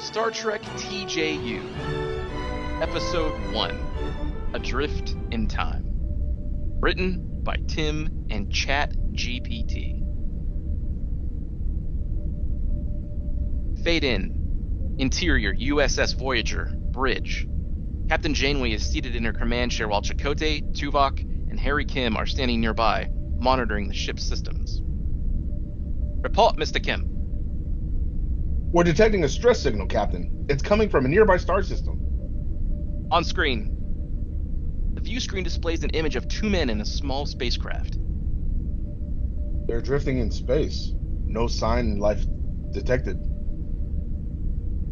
Star Trek TJU, Episode 1, Adrift in Time. Written by Tim and ChatGPT. Fade in. Interior USS Voyager, bridge. Captain Janeway is seated in her command chair while Chakotay, Tuvok, and Harry Kim are standing nearby, monitoring the ship's systems. Report, Mr. Kim. We're detecting a stress signal, Captain. It's coming from a nearby star system. On screen. The view screen displays an image of two men in a small spacecraft. They're drifting in space. No sign of life detected.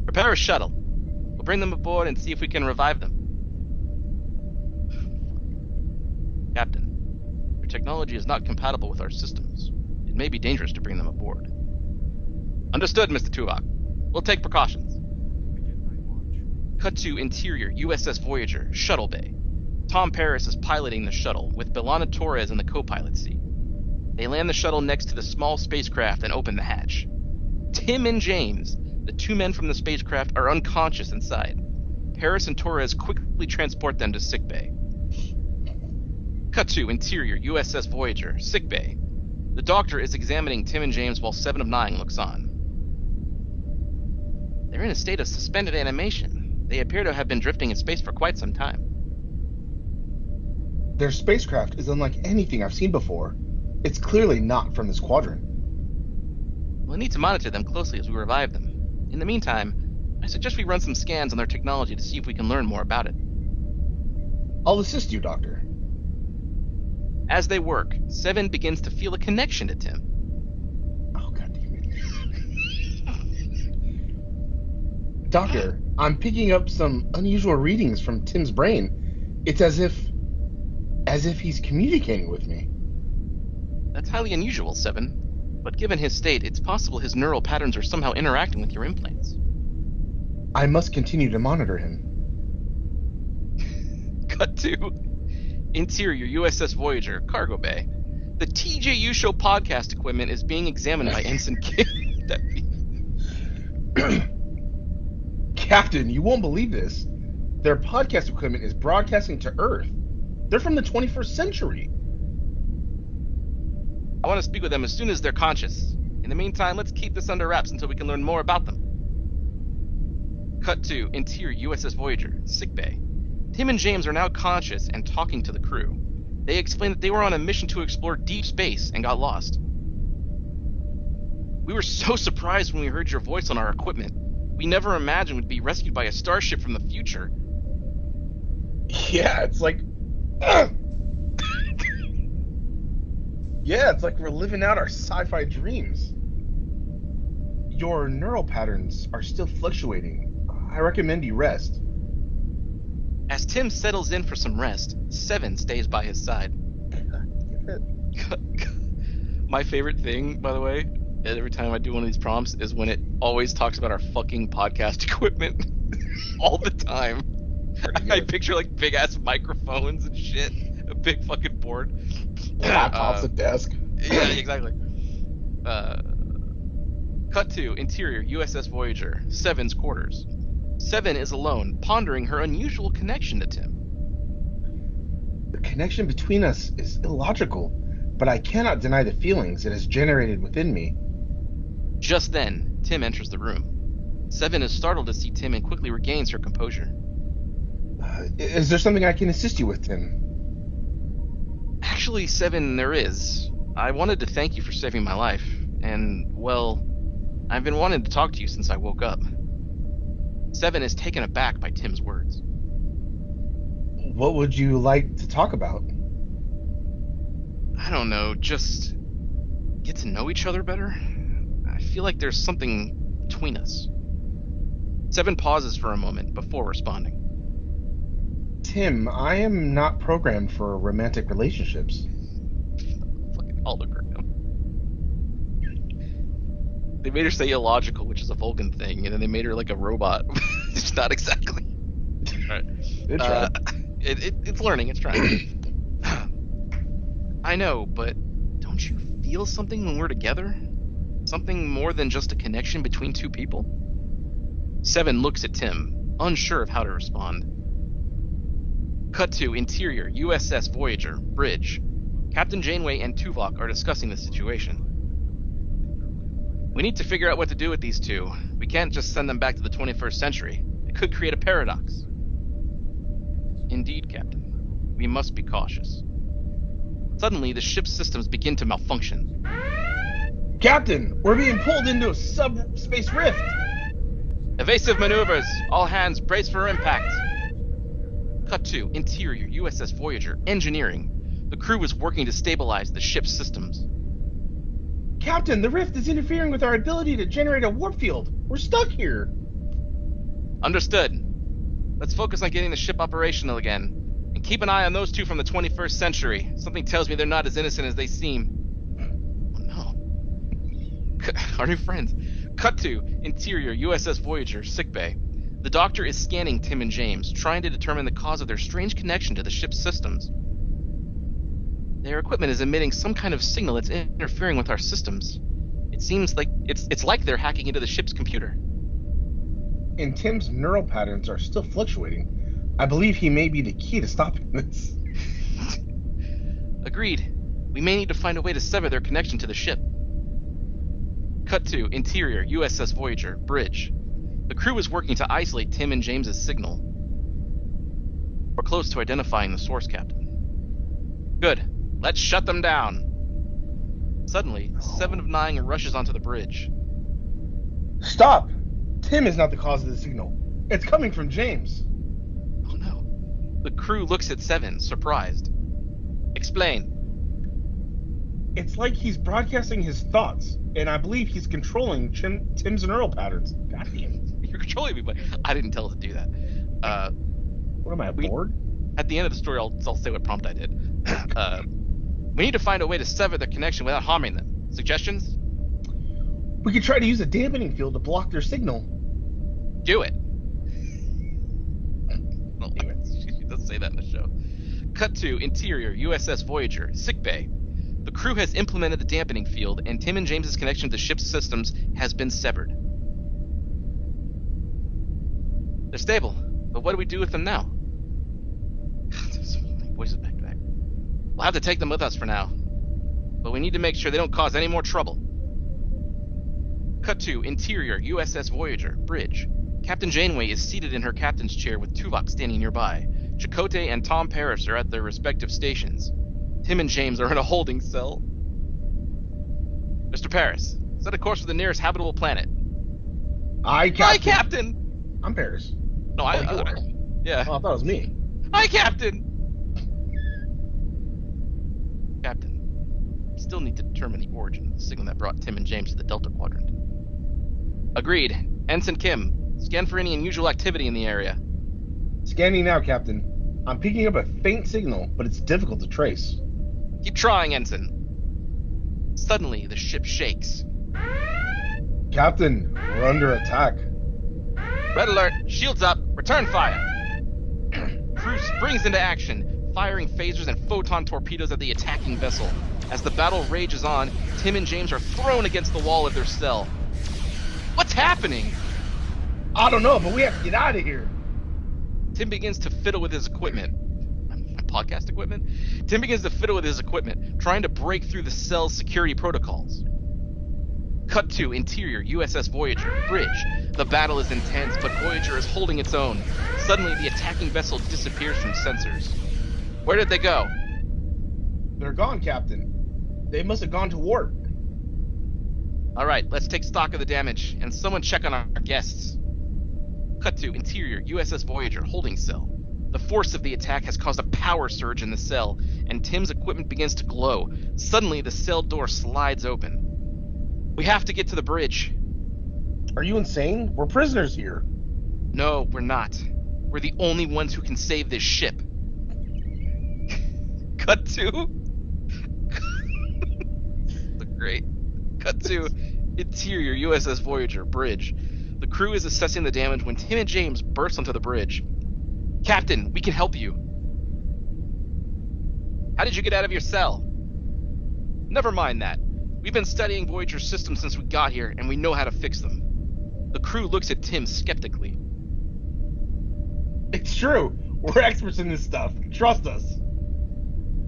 Prepare a shuttle. We'll bring them aboard and see if we can revive them. Captain, your technology is not compatible with our systems. It may be dangerous to bring them aboard. Understood, Mr. Tuvok. We'll take precautions. Cut to interior USS Voyager, shuttle bay. Tom Paris is piloting the shuttle, with Belana Torres in the co-pilot seat. They land the shuttle next to the small spacecraft and open the hatch. Tim and James, the two men from the spacecraft, are unconscious inside. Paris and Torres quickly transport them to sickbay. Cut to interior USS Voyager, sickbay. The doctor is examining Tim and James while 7 of 9 looks on. They're in a state of suspended animation. They appear to have been drifting in space for quite some time. Their spacecraft is unlike anything I've seen before. It's clearly not from this quadrant. We'll need to monitor them closely as we revive them. In the meantime, I suggest we run some scans on their technology to see if we can learn more about it. I'll assist you, Doctor. As they work, Seven begins to feel a connection to Tim. Oh, God damn it. Doctor, I'm picking up some unusual readings from Tim's brain. It's as if he's communicating with me. That's highly unusual, Seven. But given his state, it's possible his neural patterns are somehow interacting with your implants. I must continue to monitor him. Cut to interior USS Voyager, cargo bay. The TJU show podcast equipment is being examined by Ensign Kim. Captain, you won't believe this. Their podcast equipment is broadcasting to Earth. They're from the 21st century. I want to speak with them as soon as they're conscious. In the meantime, let's keep this under wraps until we can learn more about them. Cut to interior USS Voyager, sickbay. Tim and James are now conscious and talking to the crew. They explain that they were on a mission to explore deep space and got lost. We were so surprised when we heard your voice on our equipment. We never imagined we'd be rescued by a starship from the future. Yeah, it's like... Yeah, it's like we're living out our sci-fi dreams. Your neural patterns are still fluctuating. I recommend you rest. As Tim settles in for some rest, Seven stays by his side. My favorite thing, by the way, every time I do one of these prompts, is when it always talks about our fucking podcast equipment. All the time. I picture like big ass microphones and shit. A big fucking board. Laptops at desk. Yeah, exactly. Cut to interior USS Voyager, Seven's quarters. Seven is alone, pondering her unusual connection to Tim. The connection between us is illogical, but I cannot deny the feelings it has generated within me. Just then, Tim enters the room. Seven is startled to see Tim and quickly regains her composure. Is there something I can assist you with, Tim? Actually, Seven, there is. I wanted to thank you for saving my life, and, well, I've been wanting to talk to you since I woke up. Seven is taken aback by Tim's words. What would you like to talk about? I don't know, just get to know each other better? I feel like there's something between us. Seven pauses for a moment before responding. Tim, I am not programmed for romantic relationships. Fucking hologram. They made her say illogical, which is a Vulcan thing, and then they made her like a robot. It's not exactly. Right. It's learning. It's trying. I know, but don't you feel something when we're together? Something more than just a connection between two people? Seven looks at Tim, unsure of how to respond. Cut to interior USS Voyager, bridge. Captain Janeway and Tuvok are discussing the situation. We need to figure out what to do with these two. We can't just send them back to the 21st century. It could create a paradox. Indeed, Captain. We must be cautious. Suddenly, the ship's systems begin to malfunction. Captain, we're being pulled into a subspace rift. Evasive maneuvers. All hands brace for impact. Cut to interior USS Voyager, engineering. The crew is working to stabilize the ship's systems. Captain, the rift is interfering with our ability to generate a warp field. We're stuck here. Understood. Let's focus on getting the ship operational again. And keep an eye on those two from the 21st century. Something tells me they're not as innocent as they seem. Oh no. Our new friends. Cut to interior USS Voyager, sickbay. The doctor is scanning Tim and James, trying to determine the cause of their strange connection to the ship's systems. Their equipment is emitting some kind of signal that's interfering with our systems. It seems like it's like they're hacking into the ship's computer. And Tim's neural patterns are still fluctuating. I believe he may be the key to stopping this. Agreed. We may need to find a way to sever their connection to the ship. Cut to interior USS Voyager, bridge. The crew is working to isolate Tim and James's signal. We're close to identifying the source, Captain. Good. Let's shut them down. Suddenly, Seven of Nine rushes onto the bridge. Stop! Tim is not the cause of the signal. It's coming from James. Oh no. The crew looks at Seven, surprised. Explain. It's like he's broadcasting his thoughts, and I believe he's controlling Tim's neural patterns. God damn it. You're controlling me, but I didn't tell it to do that. What am I, bored? At the end of the story, I'll say what prompt I did. We need to find a way to sever the connection without harming them. Suggestions? We could try to use a dampening field to block their signal. Do it. She does say that in the show. Cut to interior USS Voyager, sickbay. The crew has implemented the dampening field, and Tim and James's connection to the ship's systems has been severed. They're stable, but what do we do with them now? God, there's so many voices back to back. We'll have to take them with us for now, but we need to make sure they don't cause any more trouble. Cut to interior USS Voyager, bridge. Captain Janeway is seated in her captain's chair with Tuvok standing nearby. Chakotay and Tom Paris are at their respective stations. Tim and James are in a holding cell. Mr. Paris, set a course for the nearest habitable planet. Aye, Captain. Aye, Captain! I'm Paris. No, yeah. Oh, I thought it was me. Aye, Captain! Captain, we still need to determine the origin of the signal that brought Tim and James to the Delta Quadrant. Agreed. Ensign Kim, scan for any unusual activity in the area. Scanning now, Captain. I'm picking up a faint signal, but it's difficult to trace. Keep trying, Ensign. Suddenly, the ship shakes. Captain, we're under attack. Red alert, shields up, return fire. Crew springs into action, firing phasers and photon torpedoes at the attacking vessel. As the battle rages on, Tim and James are thrown against the wall of their cell. What's happening? I don't know, but we have to get out of here. Tim begins to fiddle with his equipment. Podcast equipment? Tim begins to fiddle with his equipment, trying to break through the cell's security protocols. Cut to interior USS Voyager, bridge. The battle is intense, but Voyager is holding its own. Suddenly, the attacking vessel disappears from sensors. Where did they go? They're gone, Captain. They must have gone to warp. Alright, let's take stock of the damage, and someone check on our guests. Cut to interior USS Voyager, holding cell. The force of the attack has caused a power surge in the cell, and Tim's equipment begins to glow. Suddenly, the cell door slides open. We have to get to the bridge. Are you insane? We're prisoners here. No, we're not. We're the only ones who can save this ship. Cut to... Look great. Cut to interior USS Voyager, bridge. The crew is assessing the damage when Tim and James burst onto the bridge. Captain, we can help you. How did you get out of your cell? Never mind that. We've been studying Voyager's systems since we got here, and we know how to fix them. The crew looks at Tim skeptically. It's true. We're experts in this stuff. Trust us.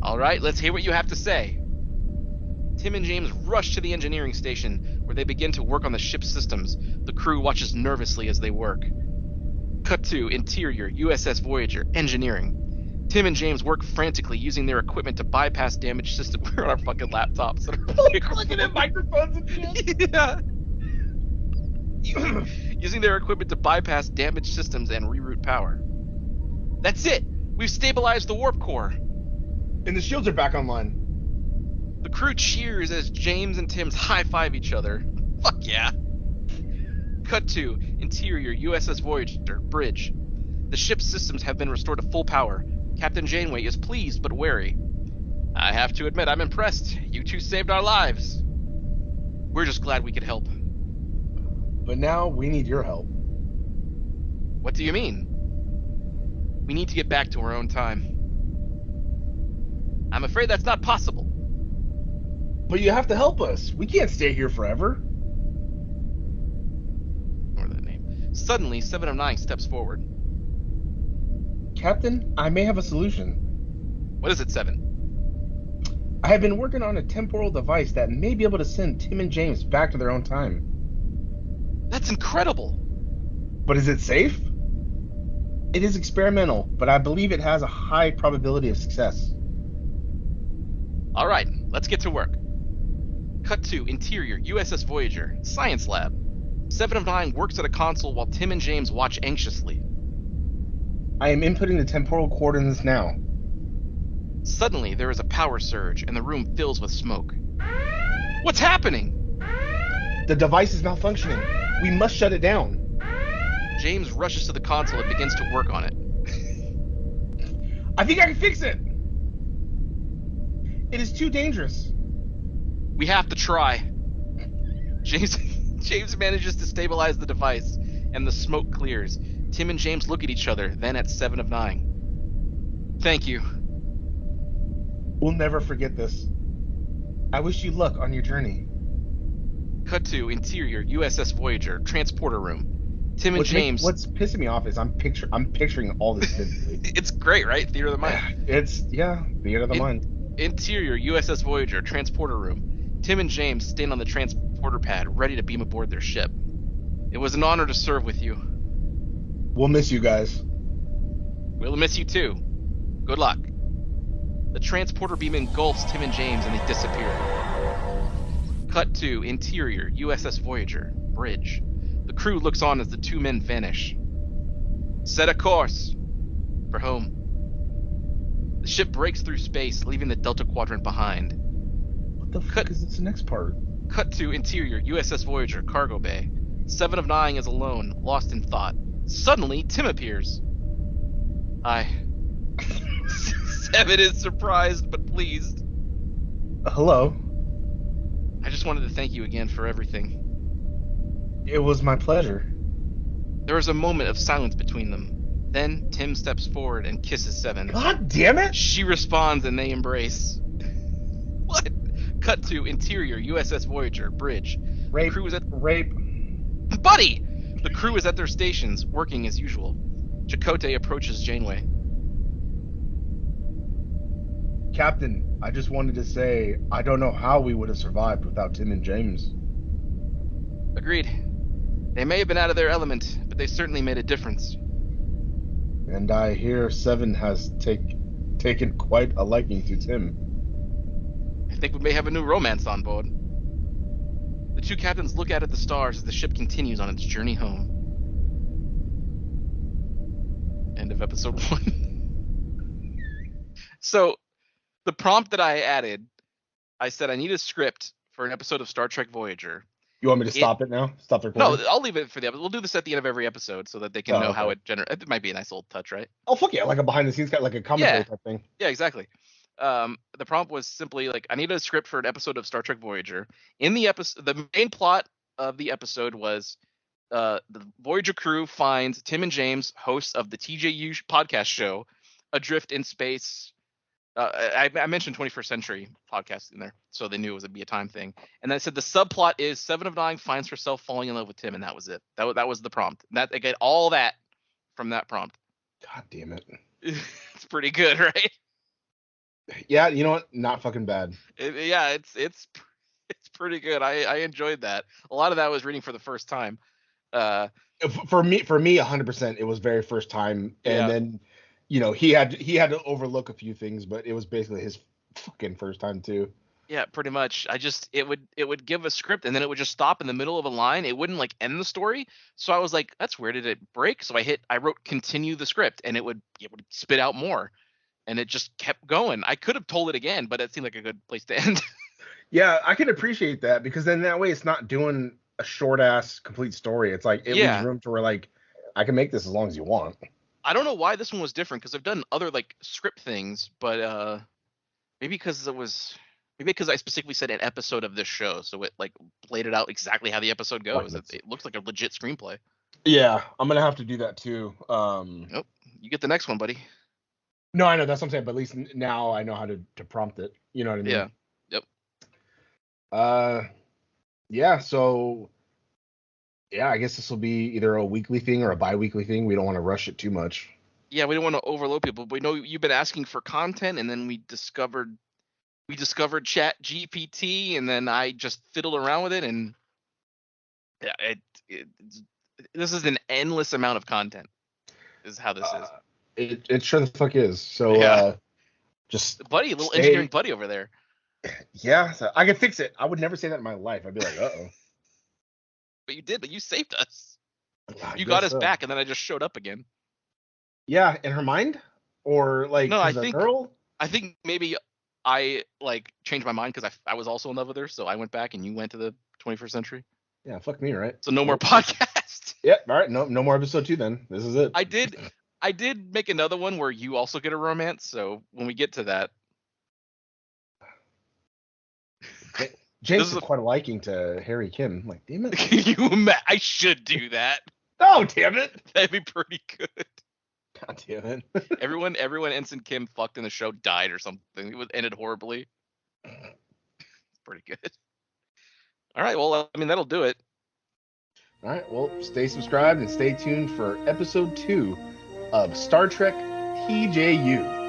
All right, let's hear what you have to say. Tim and James rush to the engineering station, where they begin to work on the ship's systems. The crew watches nervously as they work. Cut to interior USS Voyager, engineering. Tim and James work frantically, using their equipment to bypass damaged systems. We're on our fucking laptops. Looking at microphones and shit. Yeah. Using their equipment to bypass damaged systems and reroute power. That's it! We've stabilized the warp core. And the shields are back online. The crew cheers as James and Tim's high-five each other. Fuck yeah. Cut to interior USS Voyager, bridge. The ship's systems have been restored to full power. Captain Janeway is pleased but wary. I have to admit, I'm impressed. You two saved our lives. We're just glad we could help. But now we need your help. What do you mean? We need to get back to our own time. I'm afraid that's not possible. But you have to help us. We can't stay here forever. Or that name. Suddenly, 7 of 9 steps forward. Captain, I may have a solution. What is it, 7? I have been working on a temporal device that may be able to send Tim and James back to their own time. That's incredible. But is it safe? It is experimental, but I believe it has a high probability of success. All right, let's get to work. Cut to interior USS Voyager, science lab. 7 of 9 works at a console while Tim and James watch anxiously. I am inputting the temporal coordinates now. Suddenly, there is a power surge, and the room fills with smoke. What's happening? The device is malfunctioning. We must shut it down. James rushes to the console and begins to work on it. I think I can fix it. It is too dangerous. We have to try. James manages to stabilize the device, and the smoke clears. Tim and James look at each other, then at 7 of 9. Thank you. We'll never forget this. I wish you luck on your journey. Cut to interior USS Voyager, transporter room. Tim and James. What's pissing me off is I'm picturing all this vividly. It's great, right? Theater of the mind. Theater of the mind. Interior USS Voyager, transporter room. Tim and James stand on the transporter pad, ready to beam aboard their ship. It was an honor to serve with you. We'll miss you guys. We'll miss you too. Good luck. The transporter beam engulfs Tim and James and they disappear. Cut to interior USS Voyager, bridge. The crew looks on as the two men vanish. Set a course for home. The ship breaks through space, leaving the Delta Quadrant behind. What the fuck is this next part? Cut to interior USS Voyager, cargo bay. 7 of 9 is alone, lost in thought. Suddenly, Tim appears. 7 is surprised but pleased. Hello. I just wanted to thank you again for everything. It was my pleasure. There is a moment of silence between them. Then Tim steps forward and kisses 7. God damn it! She responds and they embrace. What? Cut to interior USS Voyager, bridge. Rape. The crew is at Rape. Buddy! The crew is at their stations, working as usual. Chakotay approaches Janeway. Captain, I just wanted to say, I don't know how we would have survived without Tim and James. Agreed. They may have been out of their element, but they certainly made a difference. And I hear 7 has taken quite a liking to Tim. I think we may have a new romance on board. The two captains look out at the stars as the ship continues on its journey home. End of episode 1. So, the prompt that I added, I said I need a script for an episode of Star Trek Voyager. You want me to stop it now? Stop the recording? No, I'll leave it for the episode. We'll do this at the end of every episode so that they can know how it generates. It might be a nice little touch, right? Oh, fuck yeah. Like a behind the scenes guy, like a commentary type thing. Yeah, exactly. The prompt was simply like, I need a script for an episode of Star Trek Voyager. In the episode, the main plot of the episode was the Voyager crew finds Tim and James, hosts of the TJU podcast show, Adrift in space, I mentioned 21st Century podcast in there, so they knew it would be a time thing. And then it said the subplot is Seven of Nine finds herself falling in love with Tim, and that was it. That was the prompt. That I get all that from that prompt. God damn it. It's pretty good, right? Yeah, you know what? Not fucking bad. It's pretty good. I enjoyed that. A lot of that was reading for the first time. For me, 100%, it was very first time, and then, he had to overlook a few things, but it was basically his fucking first time too. Yeah, pretty much. It would give a script and then it would just stop in the middle of a line. It wouldn't like end the story. So I was like, that's weird. Did it break? So I wrote continue the script and it would spit out more, and it just kept going. I could have told it again, but it seemed like a good place to end. Yeah, I can appreciate that, because then that way it's not doing a short ass complete story. It's like it leaves room to where like I can make this as long as you want. I don't know why this one was different, because I've done other like script things, but maybe because I specifically said an episode of this show, so it like played it out exactly how the episode goes. It looks like a legit screenplay. Yeah, I'm gonna have to do that too. Nope, you get the next one, buddy. No, I know, that's what I'm saying, but at least now I know how to prompt it. You know what I mean? Yeah. Yep. Yeah. So, yeah, I guess this will be either a weekly thing or a bi-weekly thing. We don't want to rush it too much. Yeah, we don't want to overload people. But we know you've been asking for content, and then we discovered Chat GPT, and then I just fiddled around with it, and yeah, this is an endless amount of content. Is how this is. It sure the fuck is. So just buddy, little engineering buddy over there. Yeah, so I can fix it. I would never say that in my life. I'd be like, uh-oh. But you did. But you saved us. You got us back, and then I just showed up again. Yeah, in her mind, or like no, I think maybe I like changed my mind because I was also in love with her, so I went back and you went to the 21st Century. Yeah, fuck me, right? So no more podcast. Yep. All right. No more episode 2 then. This is it. I did make another one where you also get a romance. So when we get to that, James is quite a liking to Harry Kim. I'm like, damn it. I should do that. Oh, damn it. That'd be pretty good. God damn it. everyone Ensign Kim fucked in the show died or something. It ended horribly. It's pretty good. All right, well, I mean, that'll do it. All right, well, stay subscribed and stay tuned for episode 2 of Star Trek TJU.